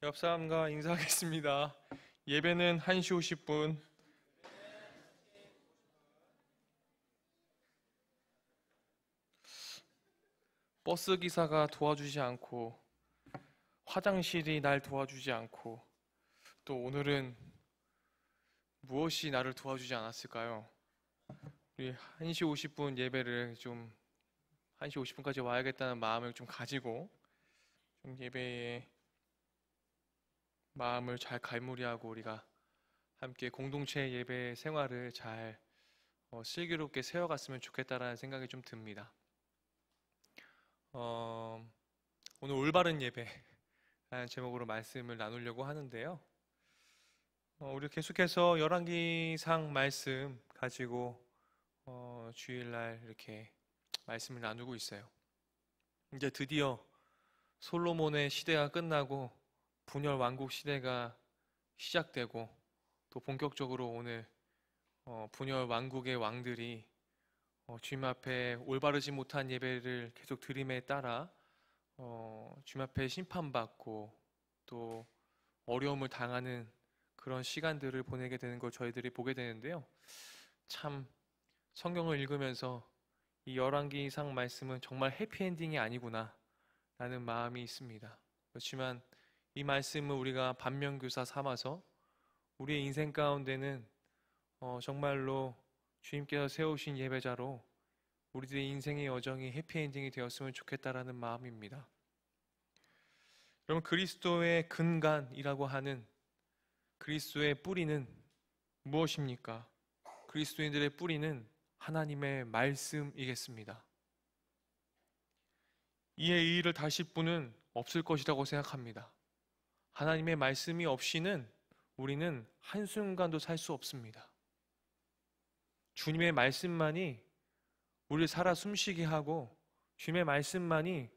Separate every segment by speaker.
Speaker 1: 옆 사람과 인사하겠습니다. 예배는 1시 50분. 버스 기사가 도와주지 않고 화장실이 날 도와주지 않고 또 오늘은 무엇이 나를 도와주지 않았을까요? 우리 1시 50분 예배를 좀 1시 50분까지 와야겠다는 마음을 좀 가지고 좀 예배에 마음을 잘 갈무리하고 우리가 함께 공동체 예배 생활을 잘 슬기롭게 세워갔으면 좋겠다라는 생각이 좀 듭니다. 오늘 올바른 예배라는 제목으로 말씀을 나누려고 하는데요. 우리 계속해서 열왕기상 말씀 가지고 주일날 이렇게 말씀을 나누고 있어요. 이제 드디어 솔로몬의 시대가 끝나고 분열 왕국 시대가 시작되고 또 본격적으로 오늘 분열 왕국의 왕들이 주님 앞에 올바르지 못한 예배를 계속 드림에 따라 주님 앞에 심판받고 또 어려움을 당하는 그런 시간들을 보내게 되는 걸 저희들이 보게 되는데요. 참 성경을 읽으면서 이 열왕기상 말씀은 정말 해피엔딩이 아니구나 라는 마음이 있습니다. 그렇지만 이 말씀을 우리가 반면교사 삼아서 우리의 인생 가운데는 정말로 주님께서 세우신 예배자로 우리들의 인생의 여정이 해피엔딩이 되었으면 좋겠다라는 마음입니다. 여러분, 그리스도의 근간이라고 하는 그리스도의 뿌리는 무엇입니까? 그리스도인들의 뿌리는 하나님의 말씀이겠습니다. 이에 의의를 다실 분은 없을 것이라고 생각합니다. 하나님의 말씀이 없이는 우리는 한순간도 살 수 없습니다. 주님의 말씀만이 우리를 살아 숨쉬게 하고 주님의 말씀만이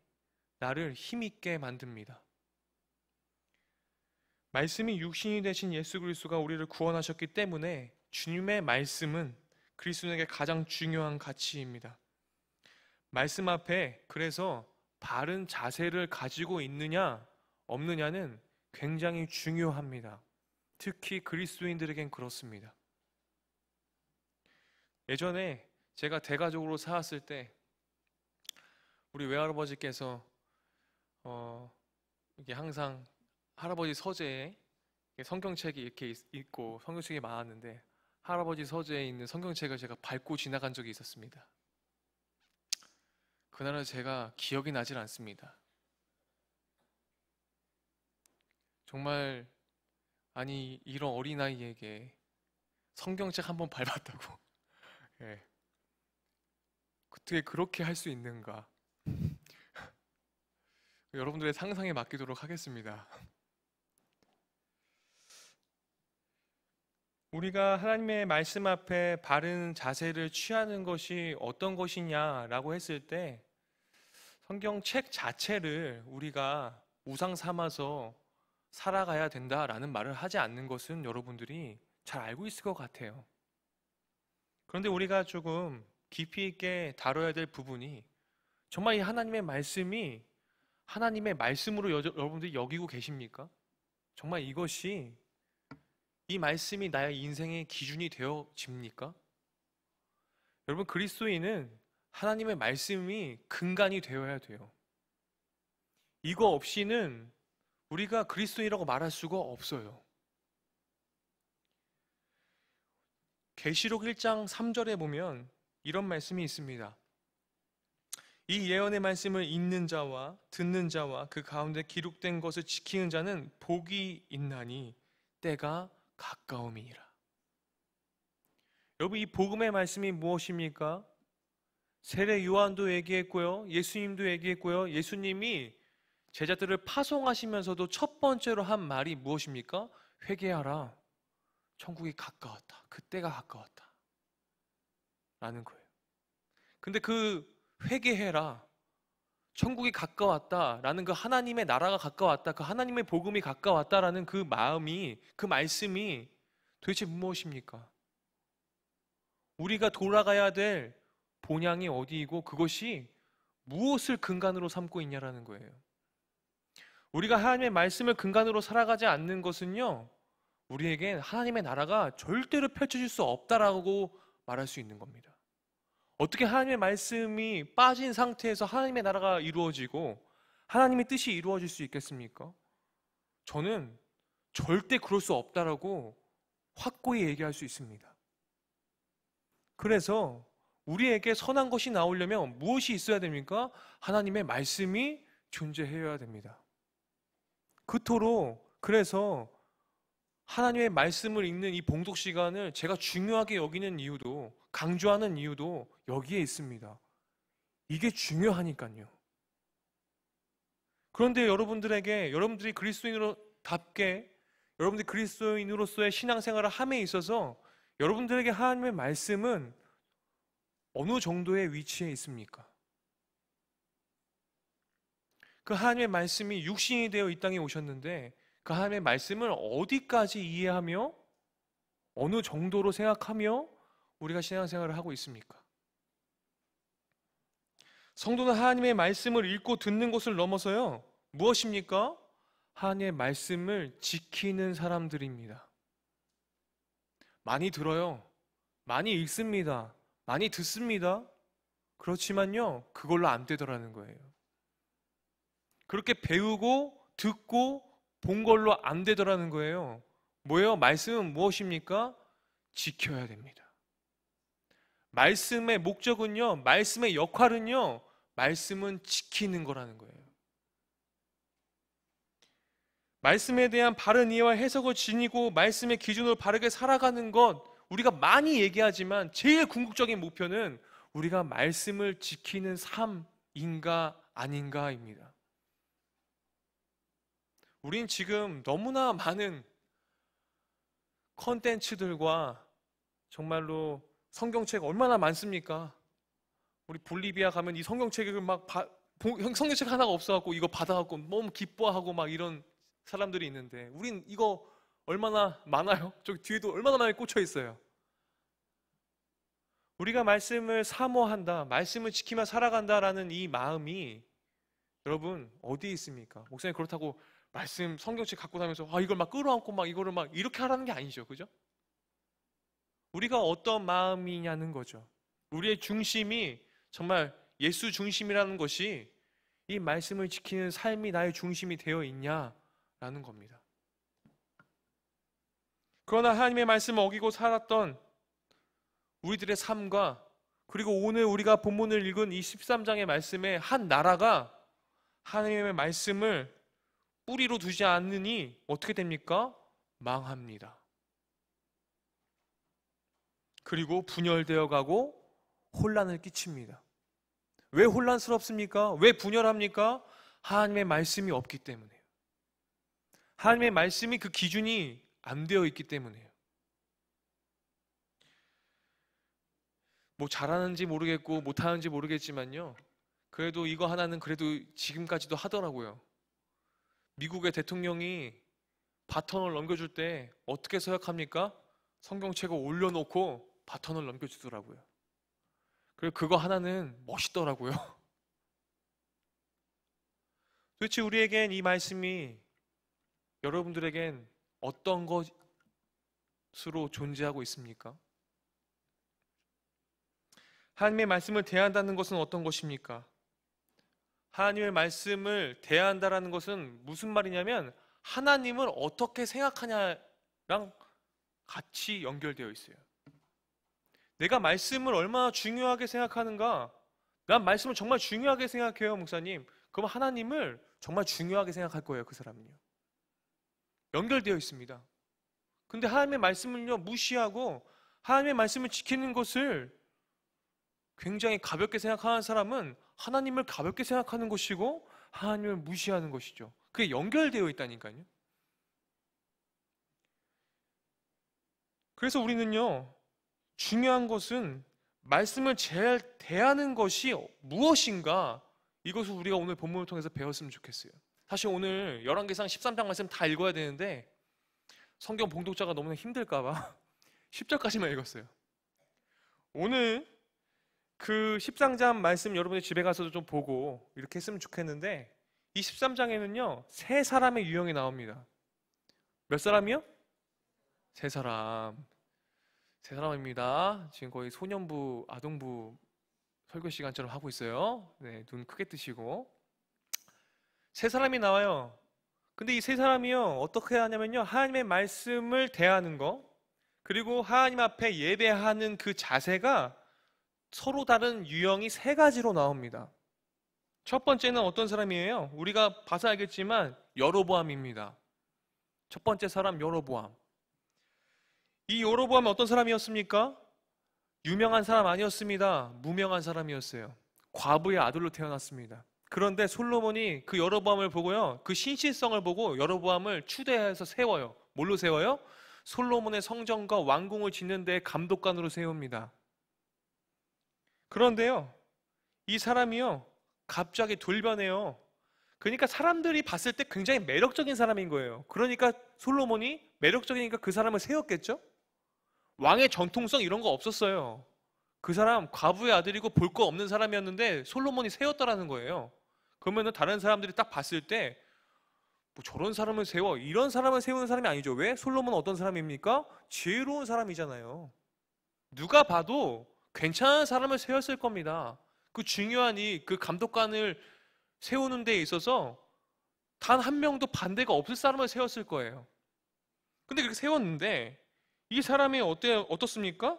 Speaker 1: 나를 힘있게 만듭니다. 말씀이 육신이 되신 예수 그리스도가 우리를 구원하셨기 때문에 주님의 말씀은 그리스도인에게 가장 중요한 가치입니다. 말씀 앞에 그래서 바른 자세를 가지고 있느냐 없느냐는 굉장히 중요합니다. 특히 그리스도인들에겐 그렇습니다. 예전에 제가 대가족으로 살았을 때 우리 외할아버지께서 이게 항상 할아버지 서재에 성경책이 이렇게 있고 성경책이 많았는데 할아버지 서재에 있는 성경책을 제가 밟고 지나간 적이 있었습니다. 그날은 제가 기억이 나질 않습니다. 정말 아니 이런 어린아이에게 성경책 한번 밟았다고 예. 어떻게 그렇게 할 수 있는가? 여러분들의 상상에 맡기도록 하겠습니다. 우리가 하나님의 말씀 앞에 바른 자세를 취하는 것이 어떤 것이냐라고 했을 때 성경책 자체를 우리가 우상 삼아서 살아가야 된다라는 말을 하지 않는 것은 여러분들이 잘 알고 있을 것 같아요. 그런데 우리가 조금 깊이 있게 다뤄야 될 부분이 정말 이 하나님의 말씀이 하나님의 말씀으로 여러분들이 여기고 계십니까? 정말 이것이 이 말씀이 나의 인생의 기준이 되어집니까? 여러분, 그리스도인은 하나님의 말씀이 근간이 되어야 돼요. 이거 없이는 우리가 그리스도인이라고 말할 수가 없어요. 계시록 1장 3절에 보면 이런 말씀이 있습니다. 이 예언의 말씀을 읽는 자와 듣는 자와 그 가운데 기록된 것을 지키는 자는 복이 있나니 때가 가까움이니라. 여러분, 이 복음의 말씀이 무엇입니까? 세례 요한도 얘기했고요, 예수님도 얘기했고요. 예수님이 제자들을 파송하시면서도 첫 번째로 한 말이 무엇입니까? 회개하라. 천국이 가까웠다. 그때가 가까웠다. 라는 거예요. 근데 그 회개해라. 천국이 가까웠다라는 그 하나님의 나라가 가까웠다. 그 하나님의 복음이 가까웠다라는 그 마음이, 그 말씀이 도대체 무엇입니까? 우리가 돌아가야 될 본향이 어디이고 그것이 무엇을 근간으로 삼고 있냐라는 거예요. 우리가 하나님의 말씀을 근간으로 살아가지 않는 것은요, 우리에겐 하나님의 나라가 절대로 펼쳐질 수 없다라고 말할 수 있는 겁니다. 어떻게 하나님의 말씀이 빠진 상태에서 하나님의 나라가 이루어지고 하나님의 뜻이 이루어질 수 있겠습니까? 저는 절대 그럴 수 없다라고 확고히 얘기할 수 있습니다. 그래서 우리에게 선한 것이 나오려면 무엇이 있어야 됩니까? 하나님의 말씀이 존재해야 됩니다. 그토록 그래서 하나님의 말씀을 읽는 이 봉독 시간을 제가 중요하게 여기는 이유도, 강조하는 이유도 여기에 있습니다. 이게 중요하니까요. 그런데 여러분들이 그리스도인으로답게 여러분들이 그리스도인으로서의 신앙생활을 함에 있어서 여러분들에게 하나님의 말씀은 어느 정도의 위치에 있습니까? 그 하나님의 말씀이 육신이 되어 이 땅에 오셨는데 그 하나님의 말씀을 어디까지 이해하며 어느 정도로 생각하며 우리가 신앙생활을 하고 있습니까? 성도는 하나님의 말씀을 읽고 듣는 것을 넘어서요, 무엇입니까? 하나님의 말씀을 지키는 사람들입니다. 많이 들어요. 많이 읽습니다. 많이 듣습니다. 그렇지만요, 그걸로 안 되더라는 거예요. 그렇게 배우고 듣고 본 걸로 안 되더라는 거예요. 뭐예요? 말씀은 무엇입니까? 지켜야 됩니다. 말씀의 목적은요, 말씀의 역할은요, 말씀은 지키는 거라는 거예요. 말씀에 대한 바른 이해와 해석을 지니고 말씀의 기준으로 바르게 살아가는 것, 우리가 많이 얘기하지만 제일 궁극적인 목표는 우리가 말씀을 지키는 삶인가 아닌가입니다. 우린 지금 너무나 많은 컨텐츠들과 정말로 성경책 얼마나 많습니까? 우리 볼리비아 가면 이 성경책을 성경책 하나가 없어갖고 이거 받아갖고 너무 기뻐하고 막 이런 사람들이 있는데, 우린 이거 얼마나 많아요? 저기 뒤에도 얼마나 많이 꽂혀 있어요. 우리가 말씀을 사모한다, 말씀을 지키며 살아간다라는 이 마음이 여러분 어디에 있습니까? 목사님 그렇다고 말씀 성경책 갖고 다니면서 이걸 막 끌어안고 막 이거를 막 이렇게 하라는 게 아니죠, 그죠? 우리가 어떤 마음이냐는 거죠. 우리의 중심이 정말 예수 중심이라는 것이 이 말씀을 지키는 삶이 나의 중심이 되어 있냐라는 겁니다. 그러나 하나님의 말씀을 어기고 살았던 우리들의 삶과, 그리고 오늘 우리가 본문을 읽은 이 13장의 말씀에 한 나라가 하나님의 말씀을 뿌리로 두지 않으니 어떻게 됩니까? 망합니다. 그리고 분열되어 가고 혼란을 끼칩니다. 왜 혼란스럽습니까? 왜 분열합니까? 하나님의 말씀이 없기 때문에요. 하나님의 말씀이 그 기준이 안 되어 있기 때문에요. 뭐 잘하는지 모르겠고 못하는지 모르겠지만요, 그래도 이거 하나는 그래도 지금까지도 하더라고요. 미국의 대통령이 바톤을 넘겨줄 때 어떻게 서약합니까? 성경책을 올려놓고 바톤을 넘겨주더라고요. 그리고 그거 하나는 멋있더라고요. 도대체 우리에겐 이 말씀이 여러분들에겐 어떤 것으로 존재하고 있습니까? 하나님의 말씀을 대한다는 것은 어떤 것입니까? 하나님의 말씀을 대한다라는 것은 무슨 말이냐면 하나님을 어떻게 생각하냐랑 같이 연결되어 있어요. 내가 말씀을 얼마나 중요하게 생각하는가? 난 말씀을 정말 중요하게 생각해요, 목사님. 그럼 하나님을 정말 중요하게 생각할 거예요, 그 사람은요. 연결되어 있습니다. 근데 하나님의 말씀을요 무시하고 하나님의 말씀을 지키는 것을 굉장히 가볍게 생각하는 사람은 하나님을 가볍게 생각하는 것이고 하나님을 무시하는 것이죠. 그게 연결되어 있다니까요. 그래서 우리는요, 중요한 것은 말씀을 잘 대하는 것이 무엇인가, 이것을 우리가 오늘 본문을 통해서 배웠으면 좋겠어요. 사실 오늘 열왕기상 13장 말씀 다 읽어야 되는데 성경 봉독자가 너무나 힘들까 봐 10절까지만 읽었어요. 오늘 그 13장 말씀 여러분이 집에 가서도 좀 보고 이렇게 했으면 좋겠는데, 이 13장에는요, 세 사람의 유형이 나옵니다. 몇 사람이요? 세 사람. 세 사람입니다. 지금 거의 소년부, 아동부 설교 시간처럼 하고 있어요. 네, 눈 크게 뜨시고. 세 사람이 나와요. 근데 이 세 사람이요, 어떻게 하냐면요, 하나님의 말씀을 대하는 거, 그리고 하나님 앞에 예배하는 그 자세가 서로 다른 유형이 세 가지로 나옵니다. 첫 번째는 어떤 사람이에요? 우리가 봐서 알겠지만 여로보암입니다. 첫 번째 사람 여로보암. 이 여로보암은 어떤 사람이었습니까? 유명한 사람 아니었습니다. 무명한 사람이었어요. 과부의 아들로 태어났습니다. 그런데 솔로몬이 그 여로보암을 보고요, 그 신실성을 보고 여로보암을 추대해서 세워요. 뭘로 세워요? 솔로몬의 성전과 왕궁을 짓는 데 감독관으로 세웁니다. 그런데요, 이 사람이요, 갑자기 돌변해요. 그러니까 사람들이 봤을 때 굉장히 매력적인 사람인 거예요. 그러니까 솔로몬이 매력적이니까 그 사람을 세웠겠죠? 왕의 정통성 이런 거 없었어요. 그 사람 과부의 아들이고 볼 거 없는 사람이었는데 솔로몬이 세웠다라는 거예요. 그러면은 다른 사람들이 딱 봤을 때 뭐 저런 사람을 세워, 이런 사람을 세우는 사람이 아니죠. 왜? 솔로몬은 어떤 사람입니까? 지혜로운 사람이잖아요. 누가 봐도 괜찮은 사람을 세웠을 겁니다. 그 중요한 그 감독관을 세우는 데 있어서 단 한 명도 반대가 없을 사람을 세웠을 거예요. 근데 그렇게 세웠는데 이 사람이 어떻습니까?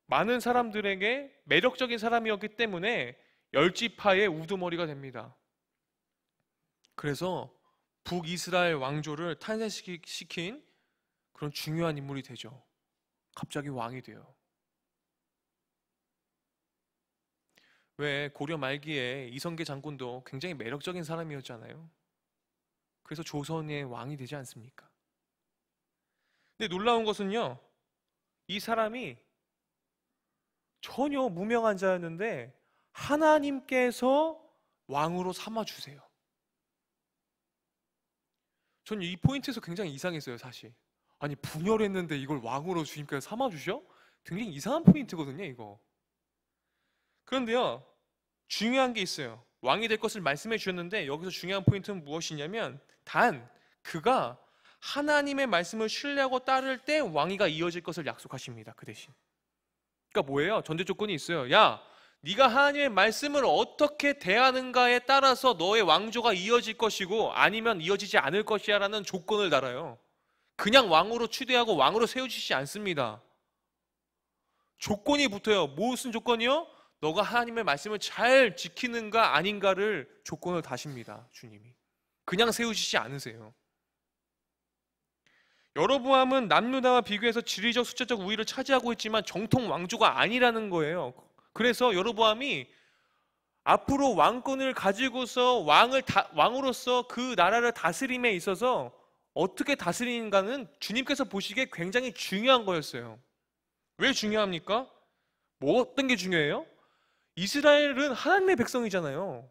Speaker 1: 많은 사람들에게 매력적인 사람이었기 때문에 열지파의 우두머리가 됩니다. 그래서 북이스라엘 왕조를 탄생시킨 그런 중요한 인물이 되죠. 갑자기 왕이 돼요. 왜 고려 말기에 이성계 장군도 굉장히 매력적인 사람이었잖아요. 그래서 조선의 왕이 되지 않습니까? 근데 놀라운 것은요, 이 사람이 전혀 무명한 자였는데 하나님께서 왕으로 삼아주세요. 전 이 포인트에서 굉장히 이상했어요, 사실. 아니, 분열했는데 이걸 왕으로 주님께서 삼아주셔? 굉장히 이상한 포인트거든요, 이거. 그런데요, 중요한 게 있어요. 왕이 될 것을 말씀해 주셨는데 여기서 중요한 포인트는 무엇이냐면 단 그가 하나님의 말씀을 신뢰하고 따를 때 왕위가 이어질 것을 약속하십니다. 그 대신. 그러니까 뭐예요? 전제 조건이 있어요. 야, 네가 하나님의 말씀을 어떻게 대하는가에 따라서 너의 왕조가 이어질 것이고 아니면 이어지지 않을 것이야 라는 조건을 달아요. 그냥 왕으로 추대하고 왕으로 세우시지 않습니다. 조건이 붙어요. 무슨 조건이요? 너가 하나님의 말씀을 잘 지키는가 아닌가를 조건을 다십니다. 주님이. 그냥 세우시지 않으세요. 여로보암은 남유다와 비교해서 지리적 숫자적 우위를 차지하고 있지만 정통 왕조가 아니라는 거예요. 그래서 여로보암이 앞으로 왕권을 가지고서 왕으로서 그 나라를 다스림에 있어서 어떻게 다스리는가는 주님께서 보시기에 굉장히 중요한 거였어요. 왜 중요합니까? 어떤 게 중요해요? 이스라엘은 하나님의 백성이잖아요.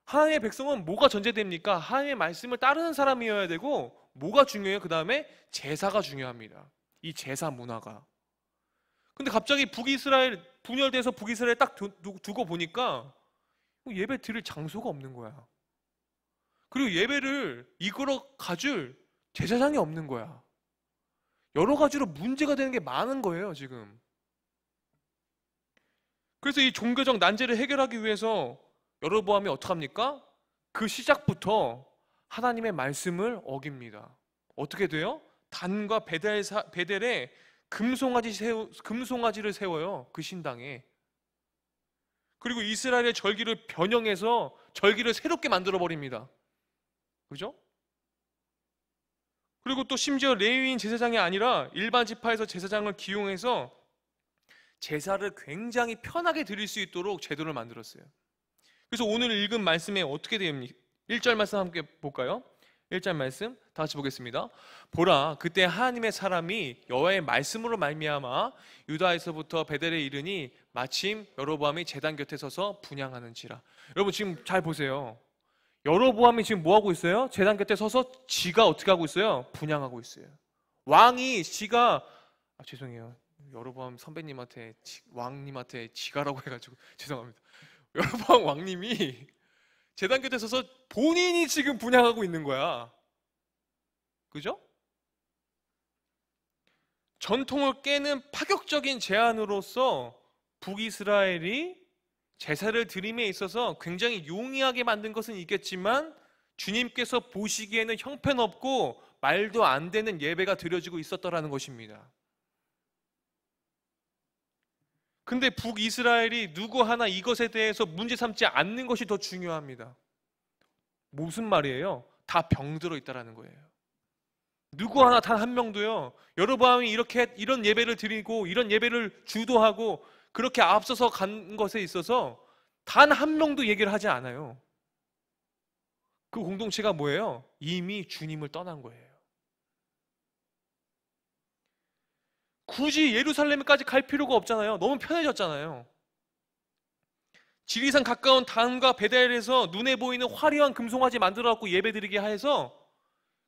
Speaker 1: 하나님의 백성은 뭐가 전제됩니까? 하나님의 말씀을 따르는 사람이어야 되고 뭐가 중요해요? 그 다음에 제사가 중요합니다. 이 제사 문화가. 근데 갑자기 북이스라엘 분열돼서 북이스라엘 딱 두고 보니까 예배 드릴 장소가 없는 거야. 그리고 예배를 이끌어 가줄 제사장이 없는 거야. 여러 가지로 문제가 되는 게 많은 거예요, 지금. 그래서 이 종교적 난제를 해결하기 위해서 여로보암이 어떡합니까? 그 시작부터 하나님의 말씀을 어깁니다. 어떻게 돼요? 단과 베델에 금송아지를 세워요. 그 신당에. 그리고 이스라엘의 절기를 변형해서 절기를 새롭게 만들어 버립니다. 그죠? 그리고 또 심지어 레위인 제사장이 아니라 일반 지파에서 제사장을 기용해서 제사를 굉장히 편하게 드릴 수 있도록 제도를 만들었어요. 그래서 오늘 읽은 말씀에 어떻게 됩니까? 1절 말씀 함께 볼까요? 1절 말씀 다 같이 보겠습니다. 보라, 그때 하나님의 사람이 여호와의 말씀으로 말미암아 유다에서부터 베델에 이르니 마침 여로보암이 제단 곁에 서서 분향하는지라. 여러분 지금 잘 보세요. 여로보암이 지금 뭐 하고 있어요? 제단 곁에 서서 지가 어떻게 하고 있어요? 분향하고 있어요. 왕이 죄송해요. 여로보암 선배님한테 왕님한테 지가라고 해가지고 죄송합니다. 여로보암 왕님이 제단 곁에 서서 본인이 지금 분향하고 있는 거야. 그죠? 전통을 깨는 파격적인 제안으로서 북이스라엘이 제사를 드림에 있어서 굉장히 용이하게 만든 것은 있겠지만 주님께서 보시기에는 형편없고 말도 안 되는 예배가 드려지고 있었더라는 것입니다. 근데 북이스라엘이 누구 하나 이것에 대해서 문제 삼지 않는 것이 더 중요합니다. 무슨 말이에요? 다 병들어 있다라는 거예요. 누구 하나 단 한 명도요, 여로보암이 이렇게 이런 예배를 드리고 이런 예배를 주도하고 그렇게 앞서서 간 것에 있어서 단 한 명도 얘기를 하지 않아요. 그 공동체가 뭐예요? 이미 주님을 떠난 거예요. 굳이 예루살렘까지 갈 필요가 없잖아요. 너무 편해졌잖아요. 지리산 가까운 단과 베델에서 눈에 보이는 화려한 금송아지 만들어갖고 예배드리게 해서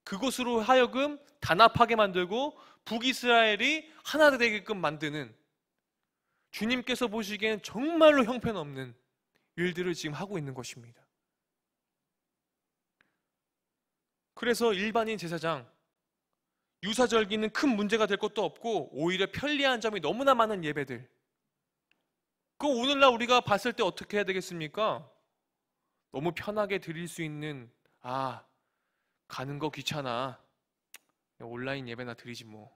Speaker 1: 그곳으로 하여금 단합하게 만들고 북이스라엘이 하나 되게끔 만드는, 주님께서 보시기엔 정말로 형편없는 일들을 지금 하고 있는 것입니다. 그래서 일반인 제사장, 유사절기는 큰 문제가 될 것도 없고 오히려 편리한 점이 너무나 많은 예배들, 그 오늘날 우리가 봤을 때 어떻게 해야 되겠습니까? 너무 편하게 드릴 수 있는, 가는 거 귀찮아, 온라인 예배나 드리지 뭐.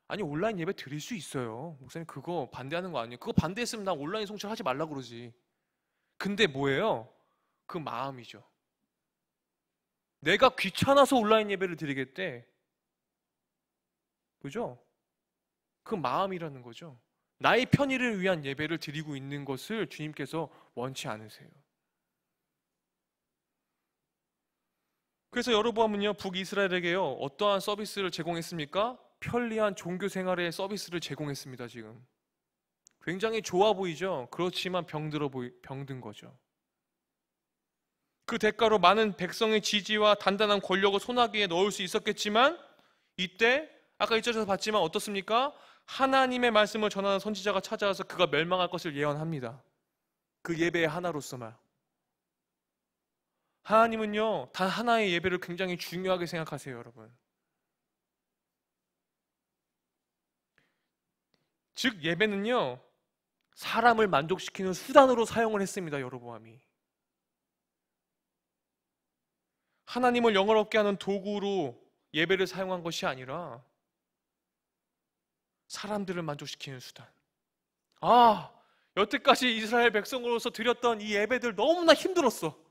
Speaker 1: 아니, 온라인 예배 드릴 수 있어요. 목사님 그거 반대하는 거 아니에요. 그거 반대했으면 나 온라인 송출 하지 말라 그러지. 근데 뭐예요? 그 마음이죠. 내가 귀찮아서 온라인 예배를 드리겠대. 그죠? 그 마음이라는 거죠. 나의 편의를 위한 예배를 드리고 있는 것을 주님께서 원치 않으세요. 그래서 여로보암은요, 북이스라엘에게요, 어떠한 서비스를 제공했습니까? 편리한 종교 생활의 서비스를 제공했습니다. 지금 굉장히 좋아 보이죠? 그렇지만 병든 거죠. 그 대가로 많은 백성의 지지와 단단한 권력을 손아귀에 넣을 수 있었겠지만, 이때 아까 1절에서 봤지만 어떻습니까? 하나님의 말씀을 전하는 선지자가 찾아와서 그가 멸망할 것을 예언합니다. 그 예배의 하나로서만. 하나님은요, 단 하나의 예배를 굉장히 중요하게 생각하세요, 여러분. 즉 예배는요, 사람을 만족시키는 수단으로 사용을 했습니다. 여로보암이 하나님을 영화롭게 하는 도구로 예배를 사용한 것이 아니라 사람들을 만족시키는 수단. 여태까지 이스라엘 백성으로서 드렸던 이 예배들 너무나 힘들었어.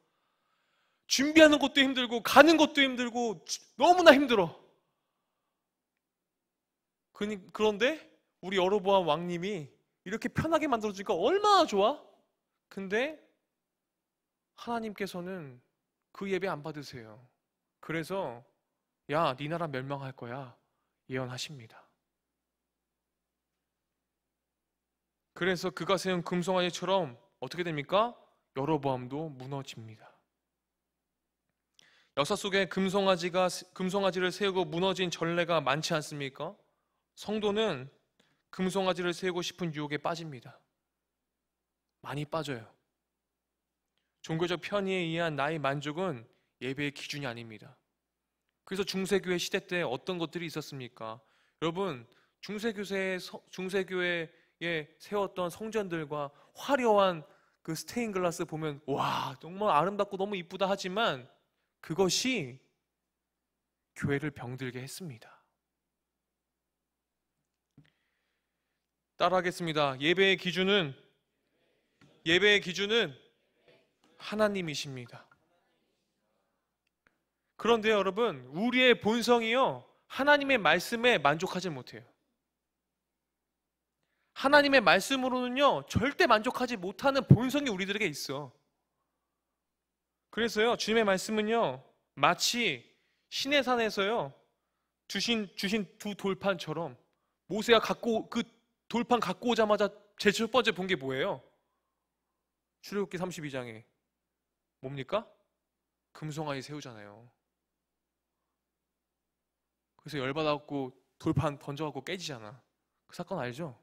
Speaker 1: 준비하는 것도 힘들고 가는 것도 힘들고 너무나 힘들어. 그런데 우리 여로보암 왕님이 이렇게 편하게 만들어주니까 얼마나 좋아? 근데 하나님께서는 그 예배 안 받으세요. 그래서 야, 네 나라 멸망할 거야 예언하십니다. 그래서 그가 세운 금송아지처럼 어떻게 됩니까? 여로보암도 무너집니다. 역사 속에 금송아지를 세우고 무너진 전례가 많지 않습니까? 성도는 금송아지를 세우고 싶은 유혹에 빠집니다. 많이 빠져요. 종교적 편의에 의한 나의 만족은 예배의 기준이 아닙니다. 그래서 중세교회 시대 때 어떤 것들이 있었습니까? 여러분, 중세교회에 세웠던 성전들과 화려한 그 스테인글라스 보면 와, 정말 아름답고 너무 이쁘다 하지만 그것이 교회를 병들게 했습니다. 따라하겠습니다. 예배의 기준은 하나님이십니다. 그런데 여러분, 우리의 본성이요, 하나님의 말씀에 만족하지 못해요. 하나님의 말씀으로는요, 절대 만족하지 못하는 본성이 우리들에게 있어. 그래서요, 주님의 말씀은요, 마치 시내산에서요, 주신 두 돌판처럼, 모세가 그 돌판 갖고 오자마자 제일 첫 번째 본 게 뭐예요? 출애굽기 32장에 뭡니까? 금송아지 세우잖아요. 그래서 열받아갖고 돌판 던져갖고 깨지잖아. 그 사건 알죠?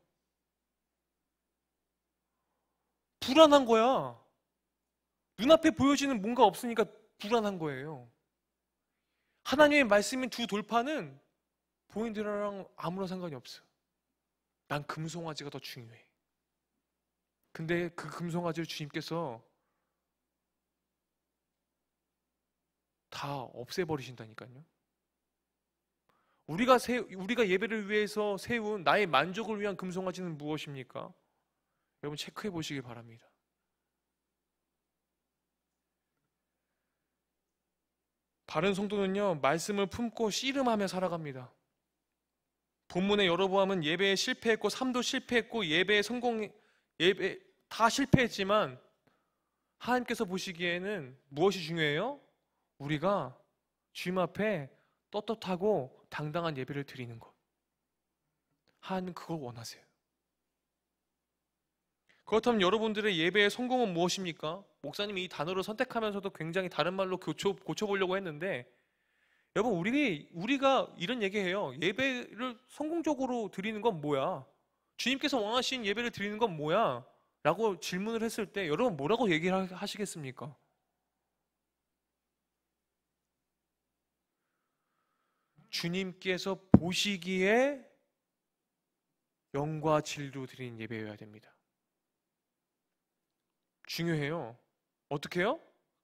Speaker 1: 불안한 거야. 눈앞에 보여지는 뭔가 없으니까 불안한 거예요. 하나님의 말씀인 두 돌파는 본인들이랑 아무런 상관이 없어. 난 금송아지가 더 중요해. 근데 그 금송아지를 주님께서 다 없애버리신다니까요. 우리가 예배를 위해서 세운 나의 만족을 위한 금송아지는 무엇입니까? 여러분 체크해 보시기 바랍니다. 바른 성도는요, 말씀을 품고 씨름하며 살아갑니다. 본문의 여로보암은 예배에 실패했고 삶도 실패했고 예배 다 실패했지만 하나님께서 보시기에는 무엇이 중요해요? 우리가 주님 앞에 떳떳하고 당당한 예배를 드리는 것. 하나님 그걸 원하세요. 그렇다면 여러분들의 예배의 성공은 무엇입니까? 목사님이 이 단어를 선택하면서도 굉장히 다른 말로 고쳐보려고 했는데, 여러분 우리가 이런 얘기해요. 예배를 성공적으로 드리는 건 뭐야? 주님께서 원하신 예배를 드리는 건 뭐야? 라고 질문을 했을 때 여러분 뭐라고 얘기를 하시겠습니까? 주님께서 보시기에 영과 진리로 드리는 예배여야 됩니다. 중요해요. 어떻게 해요?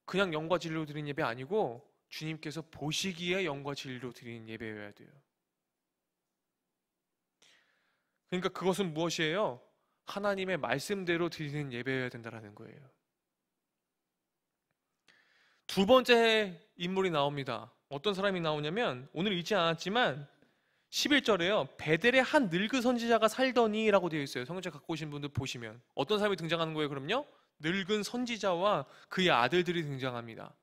Speaker 1: 그냥 영과 진리로 드리는 예배 아니고 주님께서 보시기에 영과 진리로 드리는 예배여야 돼요. 그러니까 그것은 무엇이에요? 하나님의 말씀대로 드리는 예배여야 된다는 거예요. 두 번째 인물이 나옵니다. 어떤 사람이 나오냐면 오늘 읽지 않았지만 11절에요. 베델에 한 늙은 선지자가 살더니 라고 되어 있어요. 성경책 갖고 오신 분들 보시면 어떤 사람이 등장하는 거예요? 그럼요? 늙은 선지자와 그의 아들들이 등장합니다.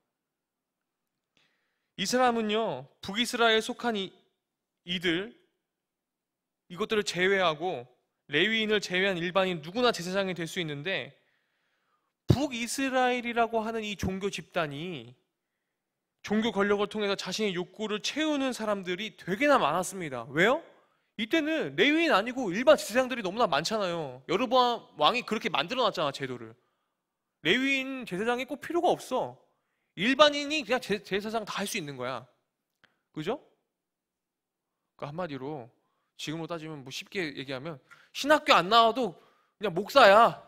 Speaker 1: 이 사람은요, 북이스라엘에 속한 이것들을 제외하고 레위인을 제외한 일반인 누구나 제사장이 될 수 있는데, 북이스라엘이라고 하는 이 종교 집단이 종교 권력을 통해서 자신의 욕구를 채우는 사람들이 되게나 많았습니다. 왜요? 이때는 레위인 아니고 일반 제사장들이 너무나 많잖아요. 여로보암 왕이 그렇게 만들어놨잖아, 제도를. 레위인 제사장이 꼭 필요가 없어. 일반인이 그냥 제사장 다 할 수 있는 거야. 그죠? 그러니까 한마디로 지금으로 따지면 뭐 쉽게 얘기하면 신학교 안 나와도 그냥 목사야.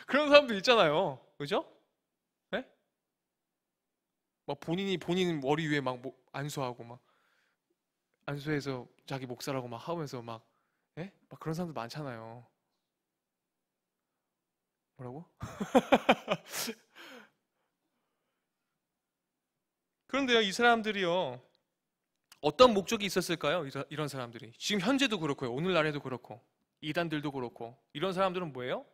Speaker 1: 그런 사람들 있잖아요. 그죠? 네? 막 본인 머리 위에 막 안수하고 막 안수해서 자기 목사라고 막 하면서 막, 예? 막 그런 사람들 많잖아요. 뭐라고? 그런데요, 이 사람들이요, 어떤 목적이 있었을까요? 이런 사람들이. 지금 현재도 그렇고요. 오늘날에도 그렇고. 이단들도 그렇고. 이런 사람들은 뭐예요?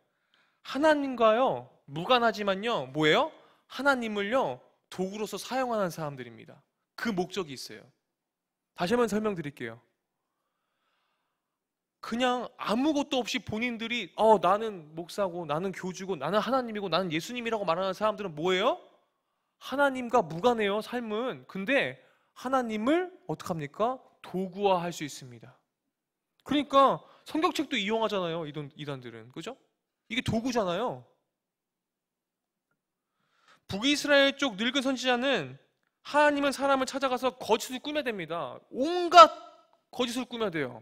Speaker 1: 하나님과요, 무관하지만요, 뭐예요? 하나님을요, 도구로서 사용하는 사람들입니다. 그 목적이 있어요. 다시 한번 설명드릴게요. 그냥 아무것도 없이 본인들이 나는 목사고 나는 교주고 나는 하나님이고 나는 예수님이라고 말하는 사람들은 뭐예요? 하나님과 무관해요, 삶은. 근데 하나님을 어떡합니까? 도구화할 수 있습니다. 그러니까 성경책도 이용하잖아요, 이단들은. 그죠? 이게 도구잖아요. 북이스라엘 쪽 늙은 선지자는 하나님은 사람을 찾아가서 거짓을 꾸며댑니다. 온갖 거짓을 꾸며대요.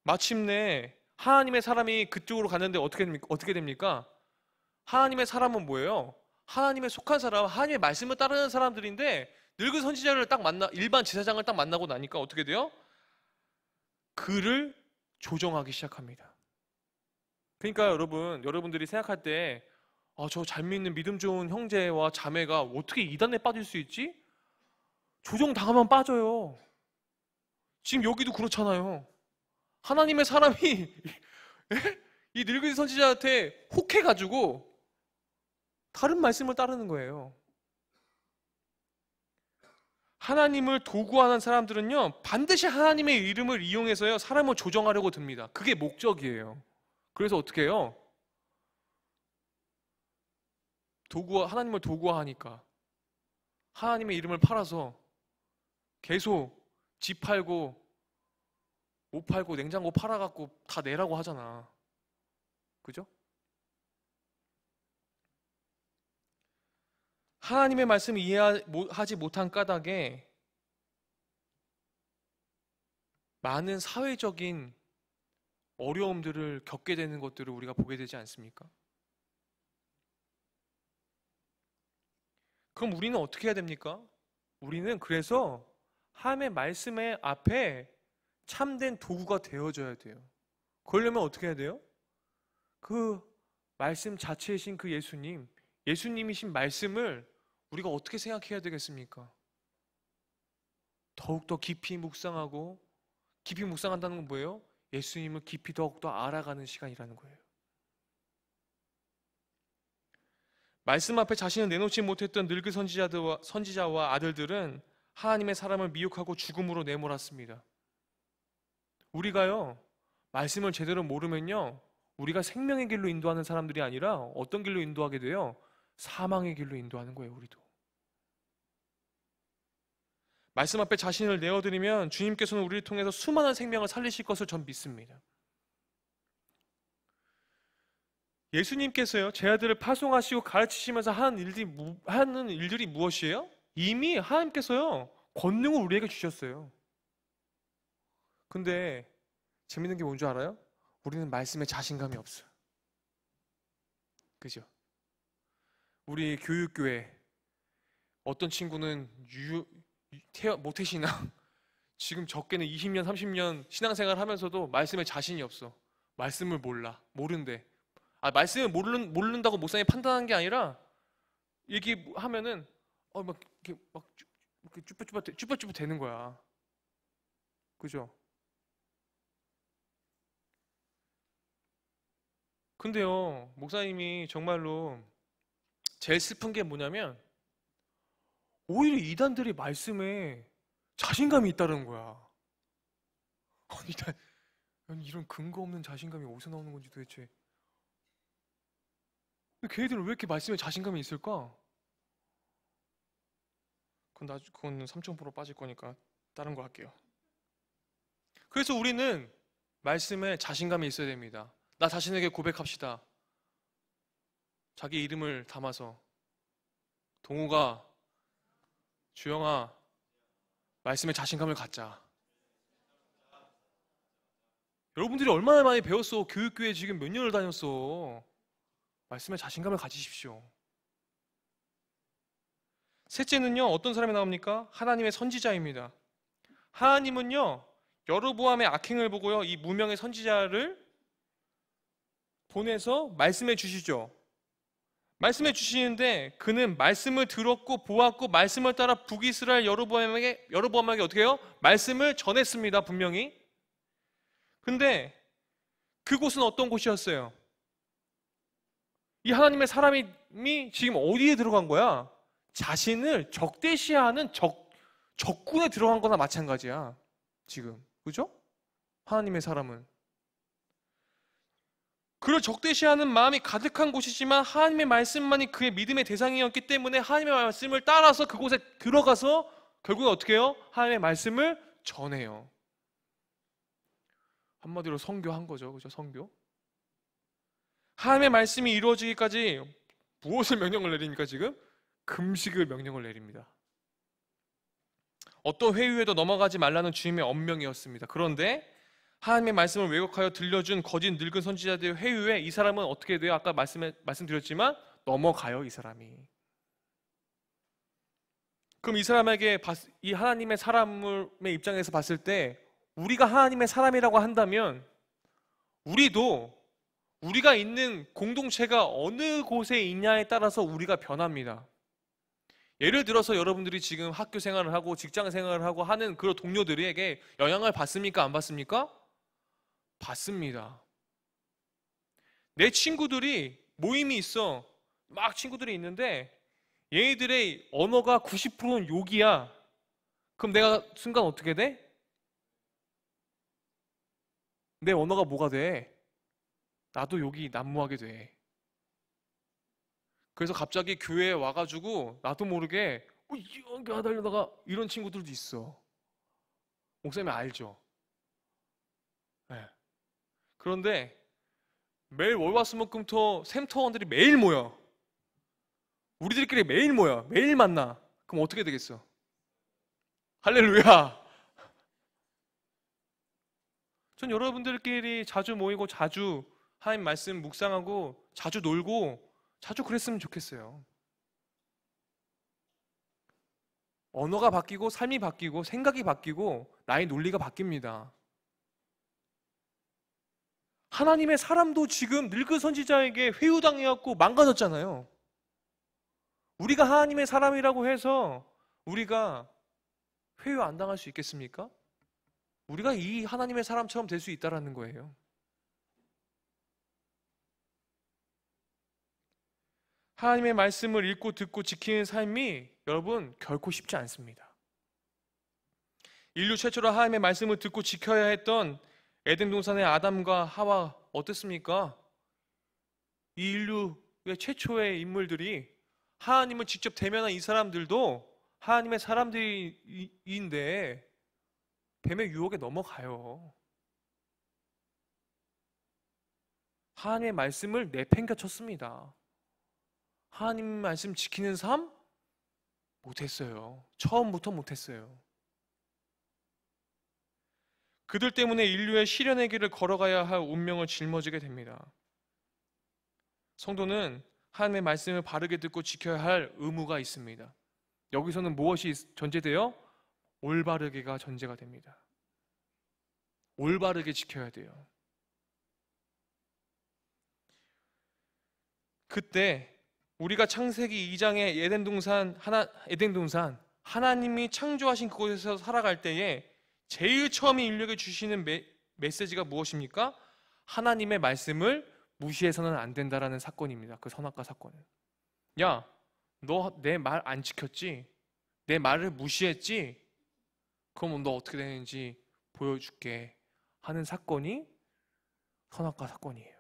Speaker 1: 마침내 하나님의 사람이 그쪽으로 갔는데 어떻게 됩니까? 하나님의 사람은 뭐예요? 하나님의 속한 사람, 하나님의 말씀을 따르는 사람들인데 늙은 선지자를 딱 일반 제사장을 딱 만나고 나니까 어떻게 돼요? 그를 조정하기 시작합니다. 그러니까 여러분들이 생각할 때 저 잘 믿는 믿음 좋은 형제와 자매가 어떻게 이단에 빠질 수 있지? 조정당하면 빠져요. 지금 여기도 그렇잖아요. 하나님의 사람이 이 늙은 선지자한테 혹해가지고 다른 말씀을 따르는 거예요. 하나님을 도구하는 사람들은요, 반드시 하나님의 이름을 이용해서요, 사람을 조정하려고 듭니다. 그게 목적이에요. 그래서 어떻게 해요? 하나님을 도구화하니까 하나님의 이름을 팔아서 계속 집 팔고 옷 팔고 냉장고 팔아갖고 다 내라고 하잖아. 그죠? 하나님의 말씀을 이해하지 못한 까닭에 많은 사회적인 어려움들을 겪게 되는 것들을 우리가 보게 되지 않습니까? 그럼 우리는 어떻게 해야 됩니까? 우리는 그래서 하나님의 말씀의 앞에 참된 도구가 되어줘야 돼요. 그러려면 어떻게 해야 돼요? 그 말씀 자체이신 그 예수님이신 말씀을 우리가 어떻게 생각해야 되겠습니까? 더욱더 깊이 묵상하고, 깊이 묵상한다는 건 뭐예요? 예수님을 깊이 더욱더 알아가는 시간이라는 거예요. 말씀 앞에 자신을 내놓지 못했던 늙은 선지자와 아들들은 하나님의 사람을 미혹하고 죽음으로 내몰았습니다. 우리가요, 말씀을 제대로 모르면요, 우리가 생명의 길로 인도하는 사람들이 아니라 어떤 길로 인도하게 돼요? 사망의 길로 인도하는 거예요, 우리도. 말씀 앞에 자신을 내어드리면 주님께서는 우리를 통해서 수많은 생명을 살리실 것을 전 믿습니다. 예수님께서요, 제 아들을 파송하시고 가르치시면서 하는 일들이 무엇이에요? 이미 하나님께서요, 권능을 우리에게 주셨어요. 근데 재밌는 게 뭔 줄 알아요? 우리는 말씀에 자신감이 없어요. 그죠? 우리 교육교회 어떤 친구는 모태신앙 지금 적게는 20년, 30년 신앙생활 하면서도 말씀에 자신이 없어. 말씀을 모른대. 말씀을 모른다고 목사님이 판단한 게 아니라 얘기하면은 막 이렇게 쭈뼛쭈뼛 되는 거야. 그죠? 근데요, 목사님이 정말로 제일 슬픈 게 뭐냐면 오히려 이단들이 말씀에 자신감이 있다는 거야. 아니, 이런 근거 없는 자신감이 어디서 나오는 건지 도대체. 근데 걔네들은 왜 이렇게 말씀에 자신감이 있을까? 그건 3,000% 빠질 거니까 다른 거 할게요. 그래서 우리는 말씀에 자신감이 있어야 됩니다. 나 자신에게 고백합시다. 자기 이름을 담아서 동우가, 주영아, 말씀에 자신감을 갖자. 여러분들이 얼마나 많이 배웠어? 교육교회 지금 몇 년을 다녔어. 말씀에 자신감을 가지십시오. 셋째는요, 어떤 사람이 나옵니까? 하나님의 선지자입니다. 하나님은요, 여로보암의 악행을 보고요, 이 무명의 선지자를 보내서 말씀해 주시죠. 말씀해 주시는데 그는 말씀을 들었고 보았고 말씀을 따라 북이스라엘 여로보암에게 어떻게 해요? 말씀을 전했습니다, 분명히. 근데 그곳은 어떤 곳이었어요? 이 하나님의 사람이 지금 어디에 들어간 거야? 자신을 적대시하는 적군에 들어간 거나 마찬가지야, 지금. 그죠? 하나님의 사람은 그를 적대시하는 마음이 가득한 곳이지만 하나님의 말씀만이 그의 믿음의 대상이었기 때문에 하나님의 말씀을 따라서 그곳에 들어가서 결국에 어떻게 해요? 하나님의 말씀을 전해요. 한마디로 선교한 거죠. 그죠? 선교. 하나님의 말씀이 이루어지기까지 무엇을 명령을 내립니까 지금? 금식을 명령을 내립니다. 어떤 회유에도 넘어가지 말라는 주님의 엄명이었습니다. 그런데 하나님의 말씀을 왜곡하여 들려준 거짓 늙은 선지자들의 회유에 이 사람은 어떻게 돼요? 아까 말씀드렸지만 넘어가요, 이 사람이. 그럼 이 사람에게 이 하나님의 사람의 입장에서 봤을 때 우리가 하나님의 사람이라고 한다면 우리가 있는 공동체가 어느 곳에 있냐에 따라서 우리가 변합니다. 예를 들어서 여러분들이 지금 학교 생활을 하고 직장 생활을 하고 하는 그런 동료들에게 영향을 받습니까? 안 받습니까? 받습니다. 내 친구들이 모임이 있어. 막 친구들이 있는데 얘네들의 언어가 90%는 욕이야. 그럼 내가 순간 어떻게 돼? 내 언어가 뭐가 돼? 나도 욕이 난무하게 돼. 그래서 갑자기 교회에 와가지고 나도 모르게 이렇게 하다가 이런 친구들도 있어. 목사님이 알죠? 네. 그런데 매일 월화수목금토 샘터원들이 매일 모여. 우리들끼리 매일 모여, 매일 만나. 그럼 어떻게 되겠어? 할렐루야. 전 여러분들끼리 자주 모이고 자주 하나님 말씀 묵상하고 자주 놀고 자주 그랬으면 좋겠어요. 언어가 바뀌고 삶이 바뀌고 생각이 바뀌고 나의 논리가 바뀝니다. 하나님의 사람도 지금 늙은 선지자에게 회유당해갖고 망가졌잖아요. 우리가 하나님의 사람이라고 해서 우리가 회유 안 당할 수 있겠습니까? 우리가 이 하나님의 사람처럼 될 수 있다라는 거예요. 하나님의 말씀을 읽고 듣고 지키는 삶이 여러분 결코 쉽지 않습니다. 인류 최초로 하나님의 말씀을 듣고 지켜야 했던 에덴 동산의 아담과 하와 어땠습니까? 이 인류의 최초의 인물들이 하나님을 직접 대면한 이 사람들도 하나님의 사람들인데 뱀의 유혹에 넘어가요. 하나님의 말씀을 내팽개쳤습니다. 하나님 말씀 지키는 삶? 못했어요. 처음부터 못했어요. 그들 때문에 인류의 시련의 길을 걸어가야 할 운명을 짊어지게 됩니다. 성도는 하나님의 말씀을 바르게 듣고 지켜야 할 의무가 있습니다. 여기서는 무엇이 전제돼요? 올바르게가 전제가 됩니다. 올바르게 지켜야 돼요. 그때 우리가 창세기 2장의 에덴 동산 하나님이 창조하신 그곳에서 살아갈 때에 제일 처음 인류에게 주시는 메시지가 무엇입니까? 하나님의 말씀을 무시해서는 안 된다라는 사건입니다. 그 선악과 사건은. 야, 너 내 말 안 지켰지? 내 말을 무시했지? 그럼 너 어떻게 되는지 보여줄게 하는 사건이 선악과 사건이에요.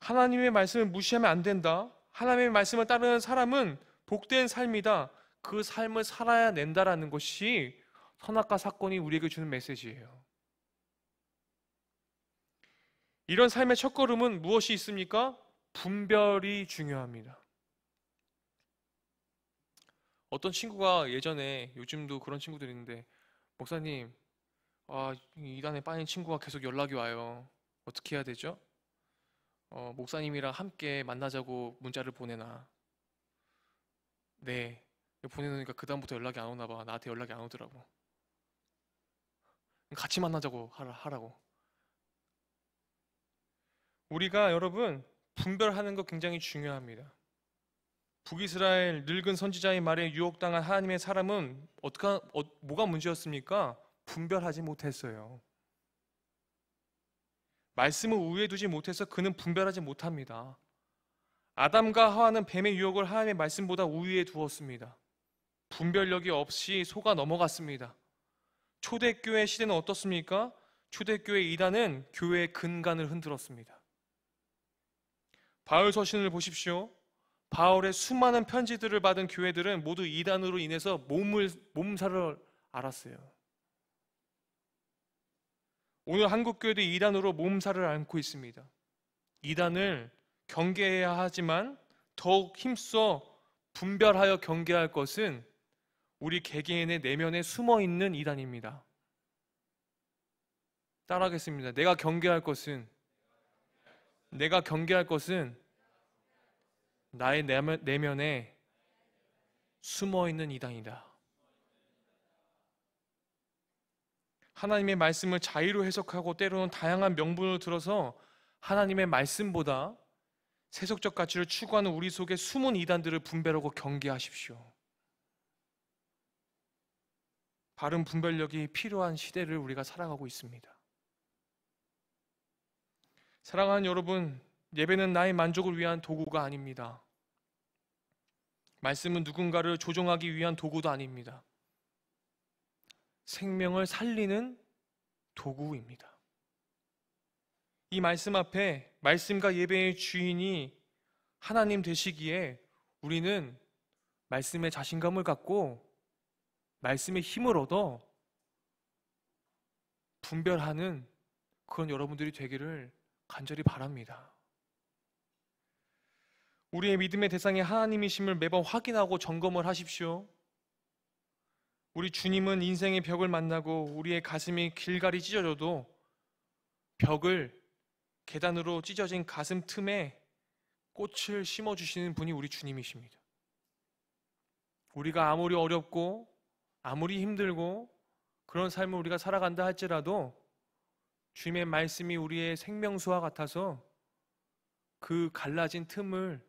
Speaker 1: 하나님의 말씀을 무시하면 안 된다. 하나님의 말씀을 따르는 사람은 복된 삶이다. 그 삶을 살아야 낸다라는 것이 선악과 사건이 우리에게 주는 메시지예요. 이런 삶의 첫걸음은 무엇이 있습니까? 분별이 중요합니다. 어떤 친구가 예전에, 요즘도 그런 친구들이 있는데, 목사님, 이단에 빠진 친구가 계속 연락이 와요. 어떻게 해야 되죠? 목사님이랑 함께 만나자고 문자를 보내나. 네. 보내놓으니까 그다음부터 연락이 안 오나 봐. 나한테 연락이 안 오더라고. 같이 만나자고 하라고. 우리가 여러분 분별하는 거 굉장히 중요합니다. 북이스라엘 늙은 선지자의 말에 유혹당한 하나님의 사람은 뭐가 문제였습니까? 분별하지 못했어요. 말씀을 우위에 두지 못해서 그는 분별하지 못합니다. 아담과 하와는 뱀의 유혹을 하나님의 말씀보다 우위에 두었습니다. 분별력이 없이 속아 넘어갔습니다. 초대교회 시대는 어떻습니까? 초대교회 이단은 교회의 근간을 흔들었습니다. 바울 서신을 보십시오. 바울의 수많은 편지들을 받은 교회들은 모두 이단으로 인해서 몸살을 앓았어요. 오늘 한국교회도 이단으로 몸살을 앓고 있습니다. 이단을 경계해야 하지만 더욱 힘써 분별하여 경계할 것은 우리 개개인의 내면에 숨어있는 이단입니다. 따라하겠습니다. 내가 경계할 것은 나의 내면에 숨어있는 이단이다. 하나님의 말씀을 자의로 해석하고 때로는 다양한 명분을 들어서 하나님의 말씀보다 세속적 가치를 추구하는 우리 속에 숨은 이단들을 분별하고 경계하십시오. 바른 분별력이 필요한 시대를 우리가 살아가고 있습니다. 사랑하는 여러분, 예배는 나의 만족을 위한 도구가 아닙니다. 말씀은 누군가를 조종하기 위한 도구도 아닙니다. 생명을 살리는 도구입니다. 이 말씀 앞에 말씀과 예배의 주인이 하나님 되시기에 우리는 말씀에 자신감을 갖고 말씀의 힘을 얻어 분별하는 그런 여러분들이 되기를 간절히 바랍니다. 우리의 믿음의 대상이 하나님이심을 매번 확인하고 점검을 하십시오. 우리 주님은 인생의 벽을 만나고 우리의 가슴이 길갈이 찢어져도 벽을, 계단으로 찢어진 가슴 틈에 꽃을 심어주시는 분이 우리 주님이십니다. 우리가 아무리 어렵고 아무리 힘들고 그런 삶을 우리가 살아간다 할지라도 주님의 말씀이 우리의 생명수와 같아서 그 갈라진 틈을,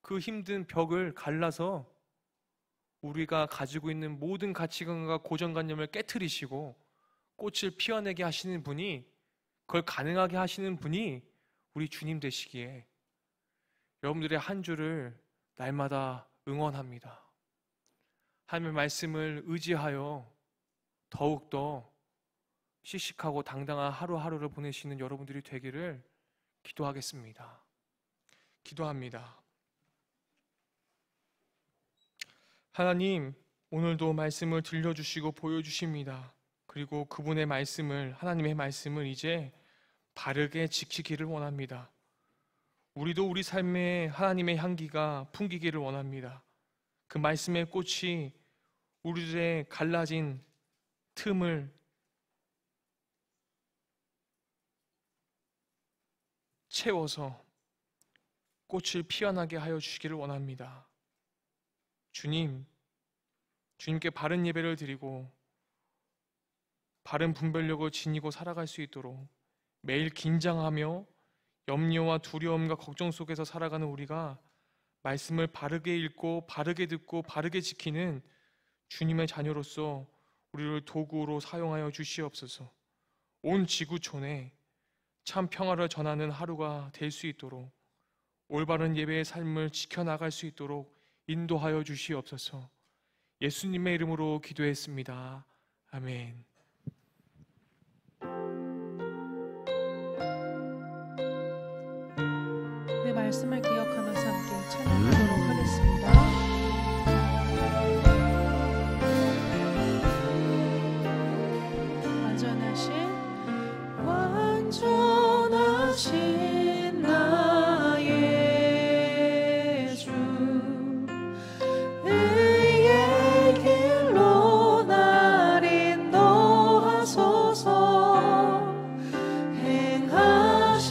Speaker 1: 그 힘든 벽을 갈라서 우리가 가지고 있는 모든 가치관과 고정관념을 깨트리시고 꽃을 피어내게 하시는 분이, 그걸 가능하게 하시는 분이 우리 주님 되시기에 여러분들의 한 주를 날마다 응원합니다. 하나님의 말씀을 의지하여 더욱더 씩씩하고 당당한 하루하루를 보내시는 여러분들이 되기를 기도하겠습니다. 기도합니다. 하나님, 오늘도 말씀을 들려주시고 보여주십니다. 그리고 그분의 말씀을, 하나님의 말씀을 이제 바르게 지키기를 원합니다. 우리도 우리 삶에 하나님의 향기가 풍기기를 원합니다. 그 말씀의 꽃이 우리들의 갈라진 틈을 채워서 꽃을 피어나게 하여 주시기를 원합니다. 주님께 바른 예배를 드리고 바른 분별력을 지니고 살아갈 수 있도록 매일 긴장하며 염려와 두려움과 걱정 속에서 살아가는 우리가 말씀을 바르게 읽고 바르게 듣고 바르게 지키는 주님의 자녀로서 우리를 도구로 사용하여 주시옵소서. 온 지구촌에 참 평화를 전하는 하루가 될 수 있도록, 올바른 예배의 삶을 지켜나갈 수 있도록 인도하여 주시옵소서. 예수님의 이름으로 기도했습니다. 아멘.
Speaker 2: 내 말씀을 기억하면서 함께 찬양하도록 하겠습니다. 완전하신 나의 주, 의의 길로 날 인도하소서. 행하신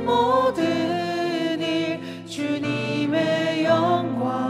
Speaker 2: 모든 일 주님의 영광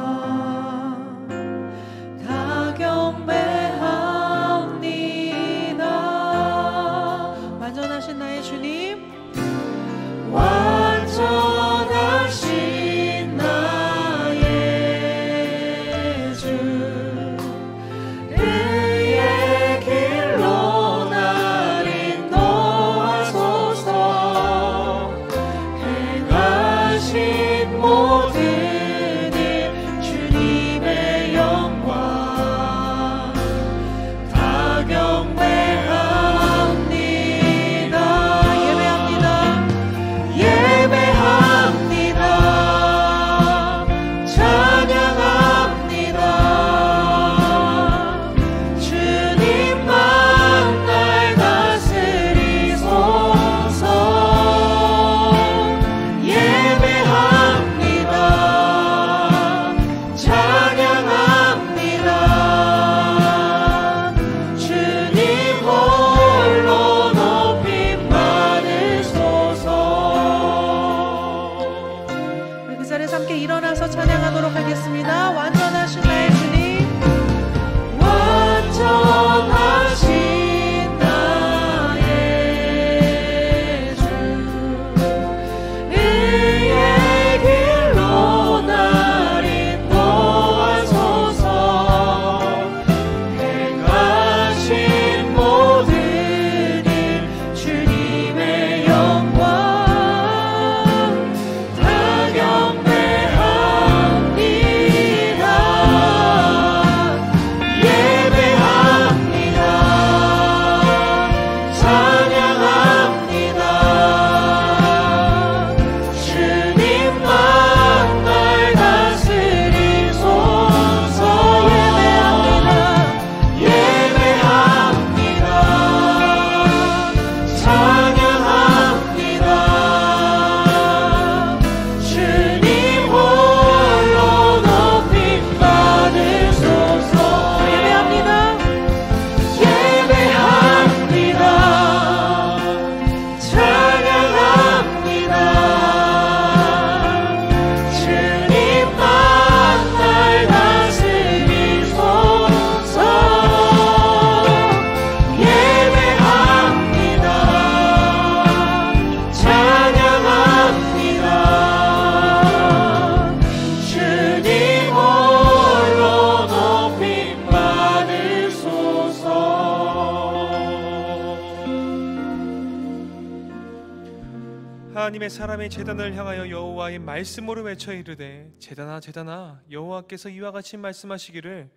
Speaker 1: 하나님의 사람의 제단을 향하여 여호와의 말씀으로 외쳐 이르되 제단아 제단아 여호와께서 이와 같이 말씀하시기를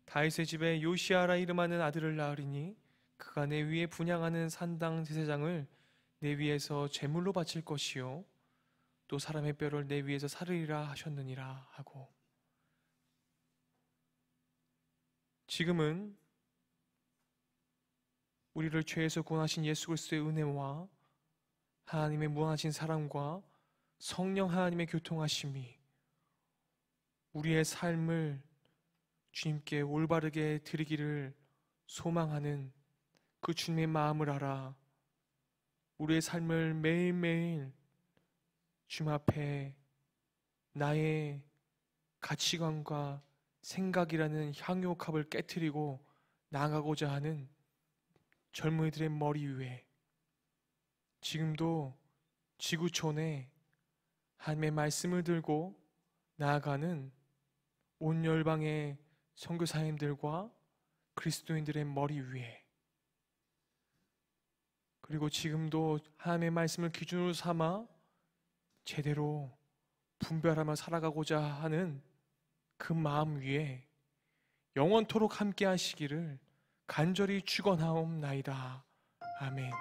Speaker 1: 다윗의 집에 요시아라 이름하는 아들을 낳으리니 그가 내 위에 분향하는 산당 제사장을 내 위에서 제물로 바칠 것이요 또 사람의 뼈를 내 위에서 사르리라 하셨느니라 하고, 지금은 우리를 죄에서 구원하신 예수 그리스도의 은혜와 하나님의 무한하신 사랑과 성령 하나님의 교통하심이 우리의 삶을 주님께 올바르게 드리기를 소망하는 그 주님의 마음을 알아 우리의 삶을 매일매일 주님 앞에 나의 가치관과 생각이라는 향유옥합을 깨트리고 나아가고자 하는 젊은이들의 머리 위에 지금도 지구촌에 하나님의 말씀을 들고 나아가는 온 열방의 선교사님들과 그리스도인들의 머리 위에, 그리고 지금도 하나님의 말씀을 기준으로 삼아 제대로 분별하며 살아가고자 하는 그 마음 위에 영원토록 함께 하시기를 간절히 축원하옵나이다. 아멘.